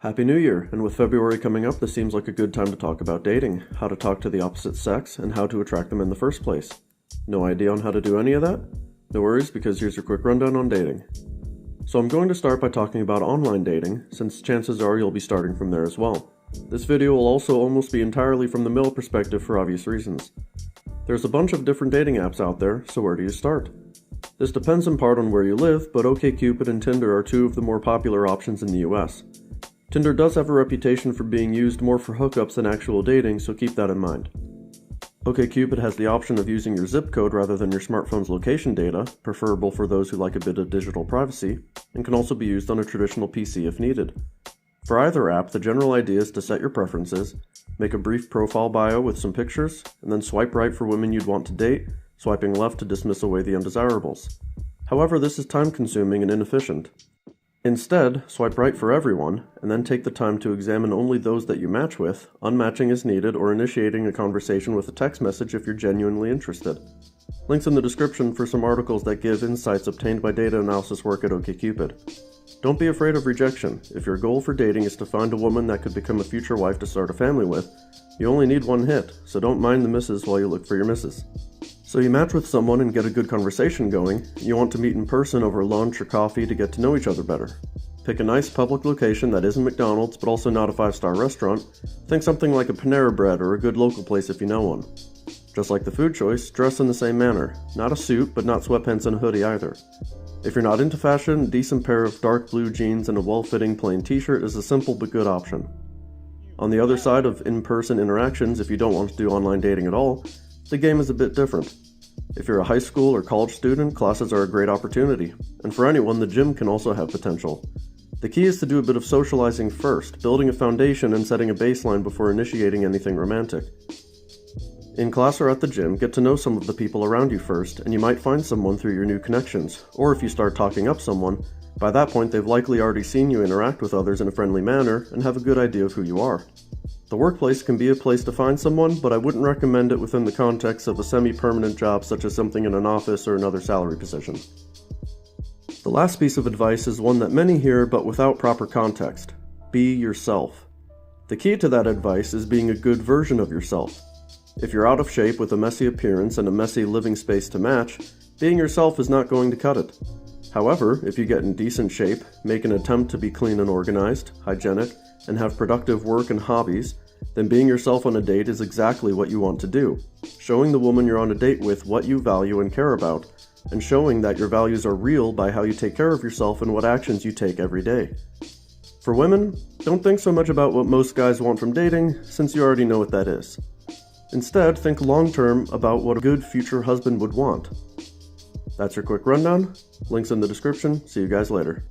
Happy New Year, and with February coming up, this seems like a good time to talk about dating, how to talk to the opposite sex, and how to attract them in the first place. No idea on how to do any of that? No worries, because here's your quick rundown on dating. So I'm going to start by talking about online dating, since chances are you'll be starting from there as well. This video will also almost be entirely from the male perspective for obvious reasons. There's a bunch of different dating apps out there, so where do you start? This depends in part on where you live, but OkCupid and Tinder are two of the more popular options in the US. Tinder does have a reputation for being used more for hookups than actual dating, so keep that in mind. OkCupid has the option of using your zip code rather than your smartphone's location data, preferable for those who like a bit of digital privacy, and can also be used on a traditional PC if needed. For either app, the general idea is to set your preferences, make a brief profile bio with some pictures, and then swipe right for women you'd want to date, swiping left to dismiss away the undesirables. However, this is time-consuming and inefficient. Instead, swipe right for everyone, and then take the time to examine only those that you match with, unmatching as needed, or initiating a conversation with a text message if you're genuinely interested. Links in the description for some articles that give insights obtained by data analysis work at OkCupid. Don't be afraid of rejection. If your goal for dating is to find a woman that could become a future wife to start a family with, you only need one hit, so don't mind the misses while you look for your misses. So you match with someone and get a good conversation going. You want to meet in person over lunch or coffee to get to know each other better. Pick a nice public location that isn't McDonald's but also not a 5-star restaurant. Think something like a Panera Bread or a good local place if you know one. Just like the food choice, dress in the same manner. Not a suit, but not sweatpants and a hoodie either. If you're not into fashion, a decent pair of dark blue jeans and a well-fitting plain t-shirt is a simple but good option. On the other side of in-person interactions, if you don't want to do online dating at all, the game is a bit different. If you're a high school or college student, classes are a great opportunity, and for anyone, the gym can also have potential. The key is to do a bit of socializing first, building a foundation and setting a baseline before initiating anything romantic. In class or at the gym, get to know some of the people around you first, and you might find someone through your new connections, or if you start talking up someone, by that point they've likely already seen you interact with others in a friendly manner and have a good idea of who you are. The workplace can be a place to find someone, but I wouldn't recommend it within the context of a semi-permanent job such as something in an office or another salary position. The last piece of advice is one that many hear but without proper context. Be yourself. The key to that advice is being a good version of yourself. If you're out of shape with a messy appearance and a messy living space to match, being yourself is not going to cut it. However, if you get in decent shape, make an attempt to be clean and organized, hygienic, and have productive work and hobbies, then being yourself on a date is exactly what you want to do. Showing the woman you're on a date with what you value and care about, and showing that your values are real by how you take care of yourself and what actions you take every day. For women, don't think so much about what most guys want from dating, since you already know what that is. Instead, think long-term about what a good future husband would want. That's your quick rundown. Links in the description. See you guys later.